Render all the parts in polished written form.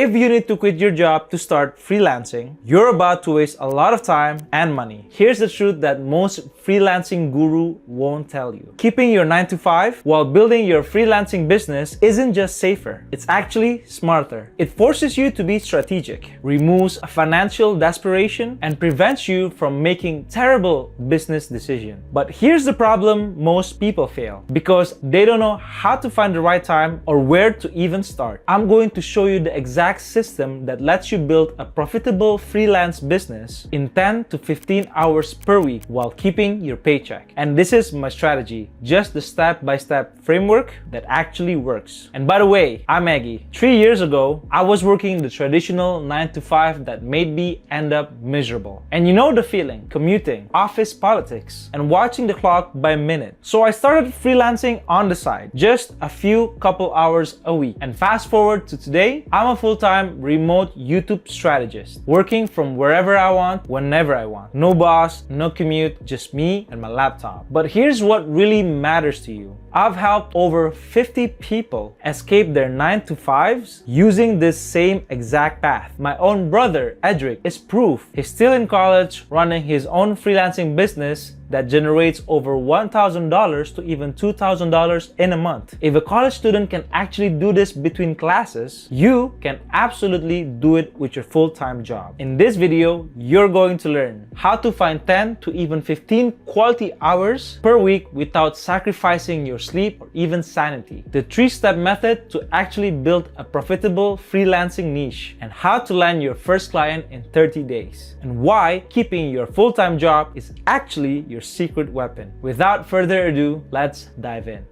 If you need to quit your job to start freelancing, you're about to waste a lot of time and money. Here's the truth that most freelancing guru won't tell you. Keeping your 9 to 5 while building your freelancing business isn't just safer, it's actually smarter. It forces you to be strategic, removes financial desperation, and prevents you from making terrible business decisions. But here's the problem: most people fail because they don't know how to find the right time or where to even start. I'm going to show you the exact system that lets you build a profitable freelance business in 10 to 15 hours per week while keeping your paycheck. And this is my strategy, just the step-by-step framework that actually works. And by the way, I'm Maggie. 3 years ago, I was working the traditional 9 to 5 that made me end up miserable. And you know the feeling: commuting, office politics, and watching the clock by minute. So I started freelancing on the side, just a few couple hours a week. And fast forward to today, I'm a full-time remote YouTube strategist, working from wherever I want, whenever I want. No boss, no commute, just me and my laptop. But here's what really matters to you. I've helped over 50 people escape their 9 to 5s using this same exact path. My own brother, Edric, is proof. He's still in college, running his own freelancing business that generates over $1,000 to even $2,000 in a month. If a college student can actually do this between classes, you can absolutely do it with your full-time job. In this video, you're going to learn how to find 10 to even 15 quality hours per week without sacrificing your sleep or even sanity, the 3-step method to actually build a profitable freelancing niche, and how to land your first client in 30 days, and why keeping your full-time job is actually your secret weapon. Without further ado, let's dive in.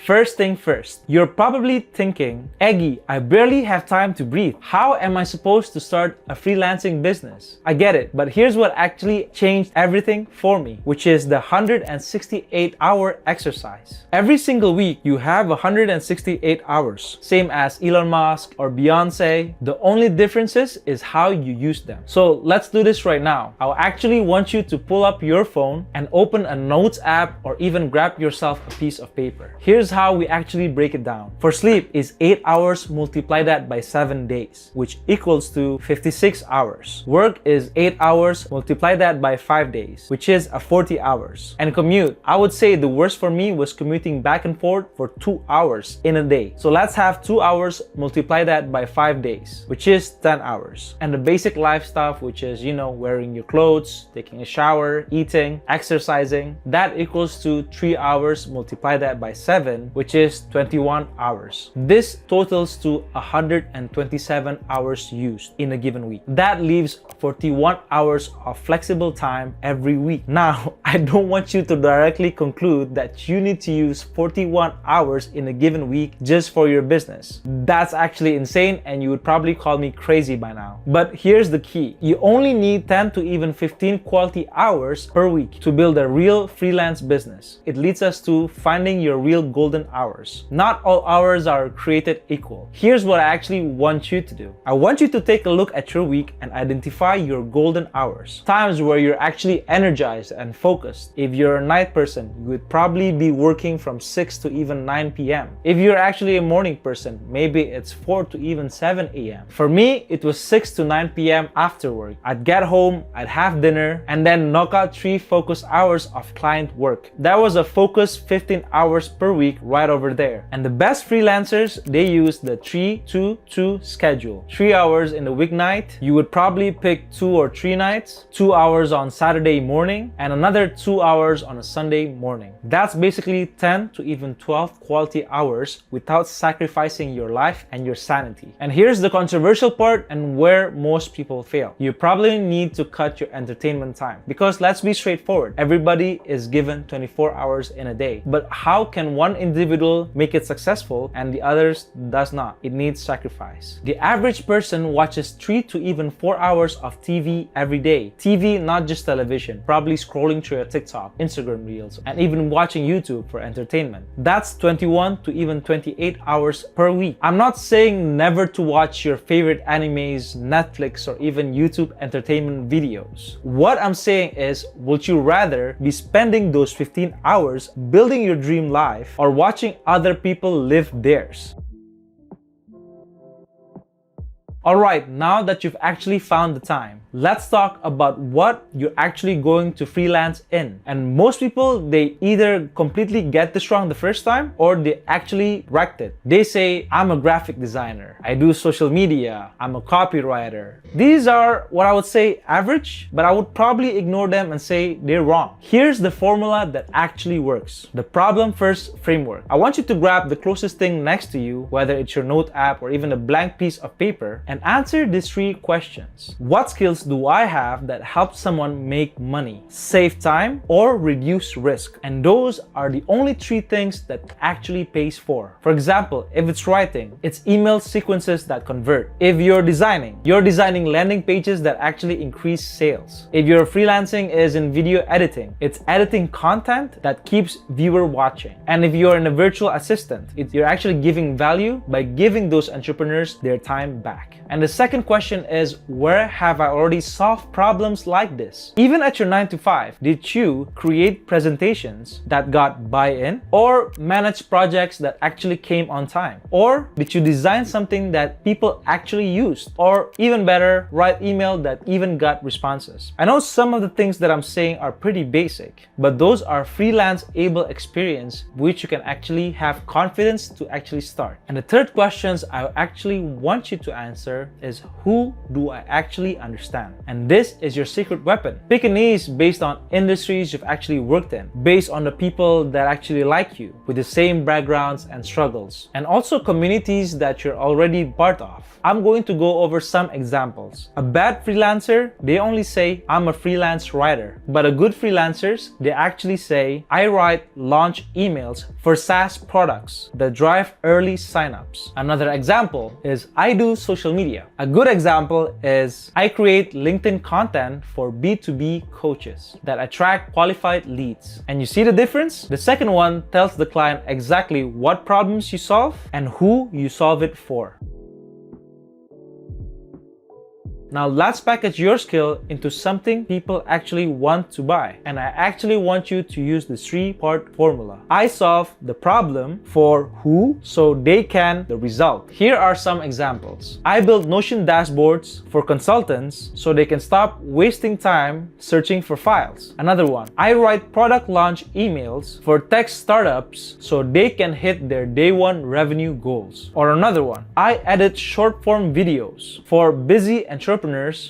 First thing first, you're probably thinking, Eggy, I barely have time to breathe. How am I supposed to start a freelancing business? I get it, but here's what actually changed everything for me, which is the 168-hour exercise. Every single week, you have 168 hours, same as Elon Musk or Beyonce. The only differences is how you use them. So let's do this right now. I'll actually want you to pull up your phone and open a notes app, or even grab yourself a piece of paper. Here's how we actually break it down. For sleep is 8 hours, multiply that by 7 days, which equals to 56 hours. Work is 8 hours, multiply that by 5 days, which is 40 hours. And commute, I would say the worst for me was commuting back and forth for 2 hours in a day. So let's have 2 hours, multiply that by 5 days, which is 10 hours. And the basic life stuff, which is, you know, wearing your clothes, taking a shower, eating, exercising, that equals to 3 hours, multiply that by 7, which is 21 hours. This totals to 127 hours used in a given week. That leaves 41 hours of flexible time every week. Now, I don't want you to directly conclude that you need to use 41 hours in a given week just for your business. That's actually insane, and you would probably call me crazy by now. But here's the key. You only need 10 to even 15 quality hours per week to build a real freelance business. It leads us to finding your real golden hours. Not all hours are created equal. Here's what I actually want you to do. I want you to take a look at your week and identify your golden hours. Times where you're actually energized and focused. If you're a night person, you would probably be working from 6 to even 9 p.m. If you're actually a morning person, maybe it's 4 to even 7 a.m. For me, it was 6 to 9 p.m. after work. I'd get home, I'd have dinner, and then knock out 3 focus hours of client work. That was a focused 15 hours per week right over there. And the best freelancers, they use the 3-2-2 schedule. 3 hours in the weeknight, you would probably pick 2 or 3 nights, 2 hours on Saturday morning, and another 2 hours on a Sunday morning. That's basically 10 to even 12 quality hours without sacrificing your life and your sanity. And here's the controversial part and where most people fail. You probably need to cut your entertainment time, because let's be straightforward, everybody is given 24 hours in a day. But how can one individual make it successful and the others does not? It needs sacrifice. The average person watches 3 to even 4 hours of TV every day. TV, not just television, probably scrolling through your TikTok, Instagram reels, and even watching YouTube for entertainment. That's 21 to even 28 hours per week. I'm not saying never to watch your favorite animes, Netflix, or even YouTube entertainment videos. What I'm saying is, would you rather be spending those 15 hours building your dream life or watching other people live theirs? Alright, now that you've actually found the time, let's talk about what you're actually going to freelance in. And most people, they either completely get this wrong the first time or they actually wrecked it. They say, I'm a graphic designer, I do social media, I'm a copywriter. These are what I would say average, but I would probably ignore them and say they're wrong. Here's the formula that actually works. The problem first framework. I want you to grab the closest thing next to you, whether it's your note app or even a blank piece of paper, and answer these 3 questions. What skills do I have that helps someone make money, save time, or reduce risk? And those are the only 3 things that actually pays for. For example, if it's writing, it's email sequences that convert. If you're designing landing pages that actually increase sales. If you're freelancing is in video editing, it's editing content that keeps viewer watching. And if you're in a virtual assistant, you're actually giving value by giving those entrepreneurs their time back. And the second question is, where have I already solved problems like this? Even at your 9 to 5, did you create presentations that got buy-in, or manage projects that actually came on time? Or did you design something that people actually used? Or even better, write email that even got responses? I know some of the things that I'm saying are pretty basic, but those are freelance able experience which you can actually have confidence to actually start. And the third questions I actually want you to answer is, who do I actually understand? And this is your secret weapon. Pick a niche based on industries you've actually worked in, based on the people that actually like you, with the same backgrounds and struggles, and also communities that you're already part of. I'm going to go over some examples. A bad freelancer, they only say, I'm a freelance writer. But a good freelancers, they actually say, I write launch emails for SaaS products that drive early signups. Another example is, I do social media. A good example is, I create LinkedIn content for B2B coaches that attract qualified leads. And you see the difference? The second one tells the client exactly what problems you solve and who you solve it for. Now let's package your skill into something people actually want to buy. And I actually want you to use the 3-part formula. I solve the problem for who so they can the result. Here are some examples. I build Notion dashboards for consultants so they can stop wasting time searching for files. Another one, I write product launch emails for tech startups so they can hit their day 1 revenue goals. Or another one, I edit short form videos for busy entrepreneurs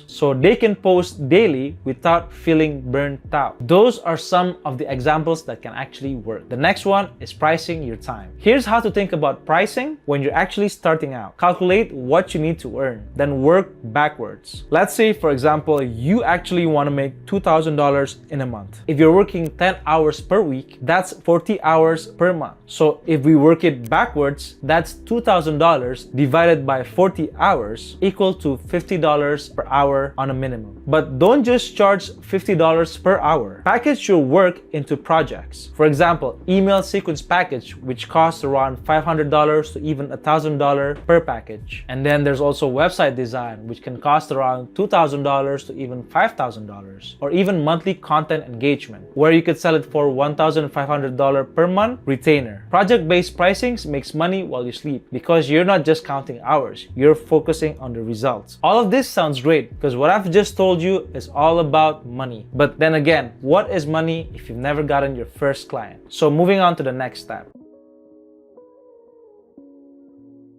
so they can post daily without feeling burnt out. Those are some of the examples that can actually work. The next one is pricing your time. Here's how to think about pricing when you're actually starting out. Calculate what you need to earn, then work backwards. Let's say, for example, you actually want to make $2,000 in a month. If you're working 10 hours per week, that's 40 hours per month. So if we work it backwards, that's $2,000 divided by 40 hours equal to $50 per hour on a minimum. But don't just charge $50 per hour. Package your work into projects. For example, email sequence package, which costs around $500 to even $1,000 per package. And then there's also website design, which can cost around $2,000 to even $5,000. Or even monthly content engagement, where you could sell it for $1,500 per month retainer. Project-based pricing makes money while you sleep because you're not just counting hours, you're focusing on the results. All of this sounds great because what I've just told you is all about money. But then again, what is money if you've never gotten your first client? So moving on to the next step.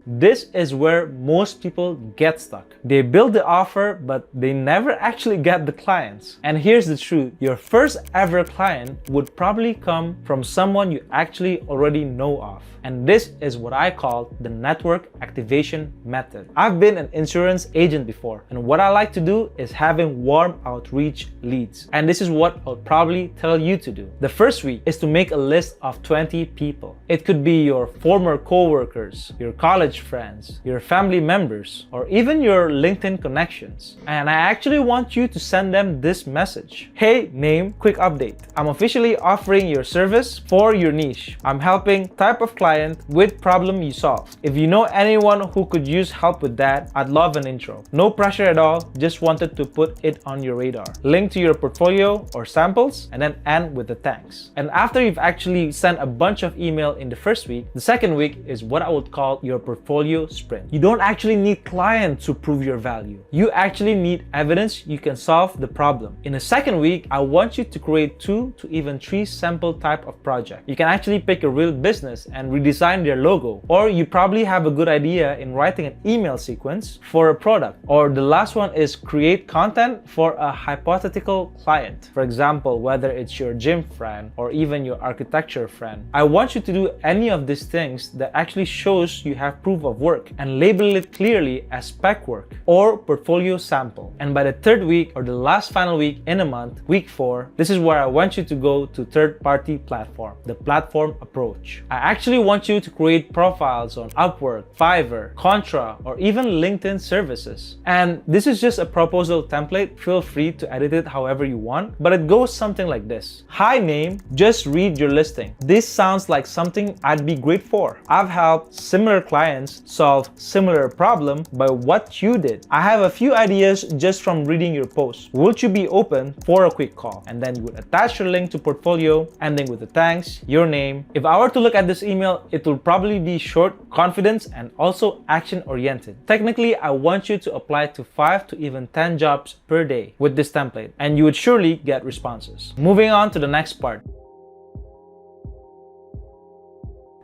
This is where most people get stuck. They build the offer, but they never actually get the clients. And here's the truth. Your first ever client would probably come from someone you actually already know of. And this is what I call the network activation method. I've been an insurance agent before, and what I like to do is having warm outreach leads. And this is what I'll probably tell you to do. The first week is to make a list of 20 people. It could be your former coworkers, your college friends, your family members, or even your LinkedIn connections. And I actually want you to send them this message. Hey, name, quick update. I'm officially offering your service for your niche. I'm helping type of client with problem you solve. If you know anyone who could use help with that, I'd love an intro. No pressure at all, just wanted to put it on your radar. Link to your portfolio or samples, and then end with the thanks. And after you've actually sent a bunch of email in the first week, the second week is what I would call your portfolio portfolio sprint. You don't actually need clients to prove your value. You actually need evidence you can solve the problem. In the second week, I want you to create 2 to even 3 sample type of project. You can actually pick a real business and redesign their logo, or you probably have a good idea in writing an email sequence for a product. Or the last one is create content for a hypothetical client. For example, whether it's your gym friend or even your architecture friend. I want you to do any of these things that actually shows you have proof of work and label it clearly as spec work or portfolio sample. And by the third week or the last final week in a month, week 4, this is where I want you to go to third-party platform, the platform approach. I actually want you to create profiles on Upwork, Fiverr, Contra, or even LinkedIn services. And this is just a proposal template. Feel free to edit it however you want, but it goes something like this. Hi name, just read your listing. This sounds like something I'd be great for. I've helped similar clients solve similar problem by what you did. I have a few ideas just from reading your post. Would you be open for a quick call? And then you would attach your link to portfolio, ending with the thanks, your name. If I were to look at this email, it will probably be short, confidence, and also action oriented. Technically, I want you to apply to 5 to even 10 jobs per day with this template, and you would surely get responses. Moving on to the next part.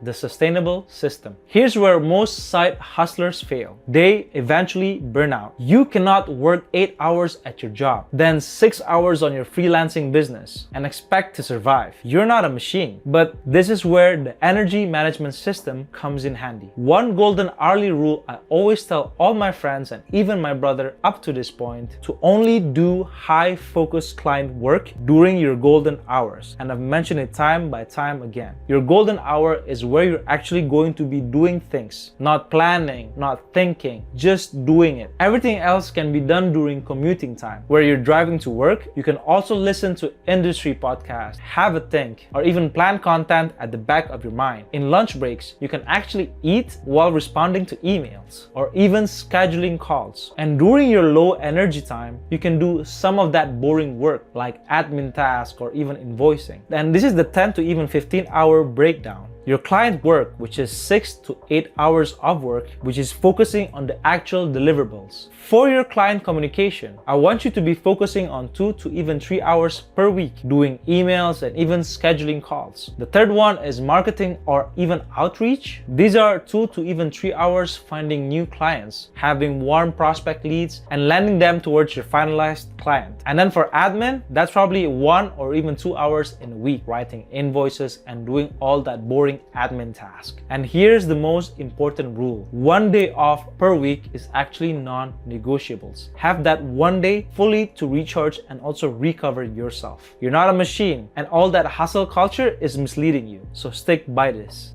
The sustainable system. Here's where most side hustlers fail. They eventually burn out. You cannot work 8 hours at your job, then 6 hours on your freelancing business and expect to survive. You're not a machine. But this is where the energy management system comes in handy. One golden hourly rule I always tell all my friends and even my brother up to this point, to only do high focus client work during your golden hours. And I've mentioned it time by time again. Your golden hour is where you're actually going to be doing things, not planning, not thinking, just doing it. Everything else can be done during commuting time. Where you're driving to work, you can also listen to industry podcasts, have a think, or even plan content at the back of your mind. In lunch breaks, you can actually eat while responding to emails, or even scheduling calls. And during your low energy time, you can do some of that boring work like admin tasks or even invoicing. And this is the 10 to even 15-hour breakdown. Your client work, which is 6 to 8 hours of work, which is focusing on the actual deliverables. For your client communication, I want you to be focusing on 2 to even 3 hours per week, doing emails and even scheduling calls. The third one is marketing or even outreach. These are 2 to even 3 hours finding new clients, having warm prospect leads, and landing them towards your finalized client. And then for admin, that's probably 1 or even 2 hours in a week, writing invoices and doing all that boring admin task. And here's the most important rule. 1 day off per week is actually non-negotiables. Have that 1 day fully to recharge and also recover yourself. You're not a machine, and all that hustle culture is misleading you. So stick by this.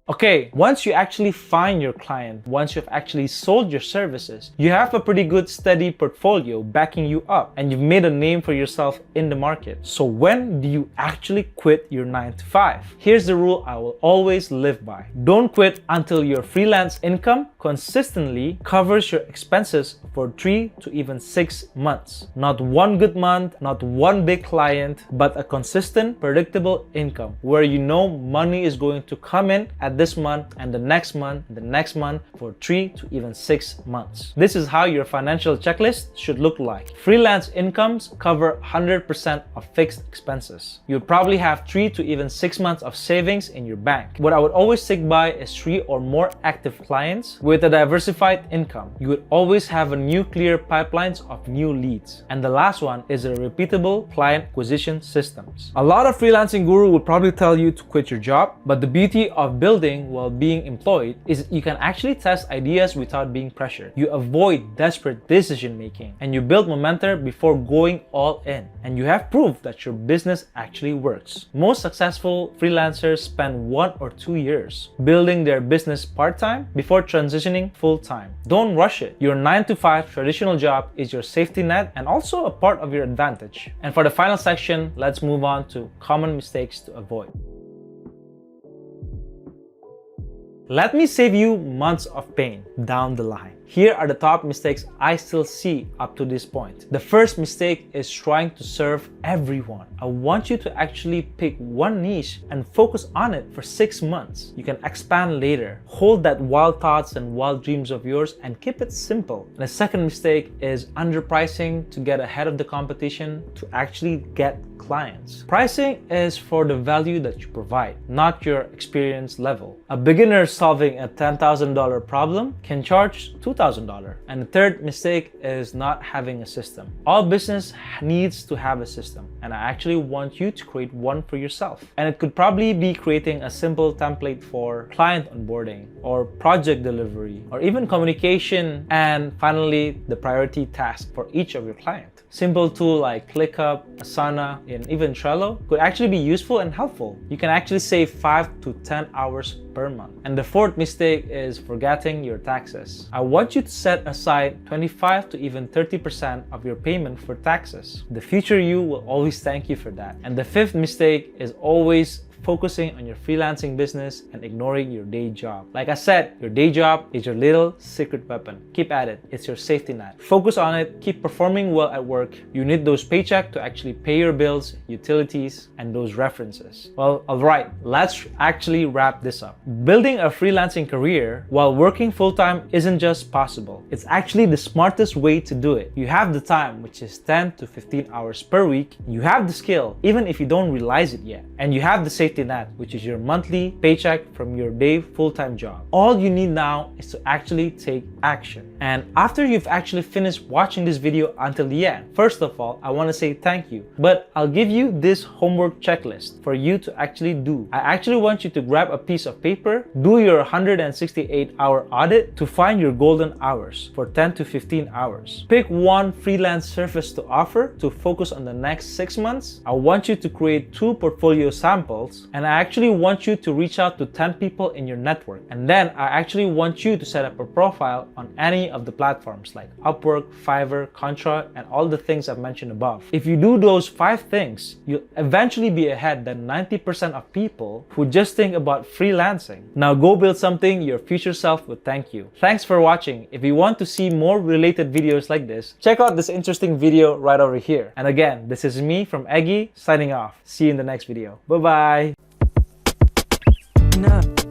Okay, once you actually find your client, once you've actually sold your services, you have a pretty good steady portfolio backing you up and you've made a name for yourself in the market. So when do you actually quit your 9 to 5? Here's the rule I will always live by. Don't quit until your freelance income consistently covers your expenses for 3 to even 6 months. Not one good month, not one big client, but a consistent, predictable income where you know money is going to come in at this month and the next month and the next month for 3 to even 6 months. This is how your financial checklist should look like. Freelance incomes cover 100% of fixed expenses. You'll probably have 3 to even 6 months of savings in your bank. What I would always stick by is 3 or more active clients with a diversified income. You would always have a new clear pipelines of new leads. And the last one is a repeatable client acquisition systems. A lot of freelancing guru will probably tell you to quit your job, but the beauty of building while being employed is you can actually test ideas without being pressured. You avoid desperate decision making and you build momentum before going all in. And you have proof that your business actually works. Most successful freelancers spend 1 or 2 years building their business part-time before transitioning full-time. Don't rush it. Your 9 to 5 traditional job is your safety net and also a part of your advantage. And for the final section, let's move on to common mistakes to avoid. Let me save you months of pain down the line. Here are the top mistakes I still see up to this point. The first mistake is trying to serve everyone. I want you to actually pick one niche and focus on it for 6 months. You can expand later. Hold that wild thoughts and wild dreams of yours and keep it simple. And the second mistake is underpricing to get ahead of the competition to actually get clients. Pricing is for the value that you provide, not your experience level. A beginner solving a $10,000 problem can charge $2,000. And the third mistake is not having a system. All business needs to have a system, and I actually want you to create one for yourself. And it could probably be creating a simple template for client onboarding or project delivery or even communication, and finally the priority task for each of your clients. Simple tool like ClickUp, Asana, and even Trello could actually be useful and helpful. You can actually save 5 to 10 hours per month. And the fourth mistake is forgetting your taxes. I want you to set aside 25 to even 30% of your payment for taxes. The future you will always thank you for that. And the fifth mistake is always focusing on your freelancing business and ignoring your day job. Like I said, your day job is your little secret weapon. Keep at it. It's your safety net. Focus on it. Keep performing well at work. You need those paychecks to actually pay your bills, utilities, and those references. Well, all right, let's actually wrap this up. Building a freelancing career while working full-time isn't just possible. It's actually the smartest way to do it. You have the time, which is 10 to 15 hours per week. You have the skill, even if you don't realize it yet. And you have the safety net, which is your monthly paycheck from your day full-time job. All you need now is to actually take action. And after you've actually finished watching this video until the end, first of all, I want to say thank you. But I'll give you this homework checklist for you to actually do. I actually want you to grab a piece of paper, do your 168-hour audit to find your golden hours for 10 to 15 hours. Pick one freelance service to offer to focus on the next 6 months. I want you to create 2 portfolio samples, and I actually want you to reach out to 10 people in your network. And then I actually want you to set up a profile on any of the platforms like Upwork, Fiverr, Contra, and all the things I've mentioned above. If you do those 5 things, you'll eventually be ahead than 90% of people who just think about freelancing. Now go build something your future self would thank you. Thanks for watching. If you want to see more related videos like this, check out this interesting video right over here. And again, this is me from Eggy signing off. See you in the next video. Bye-bye. No.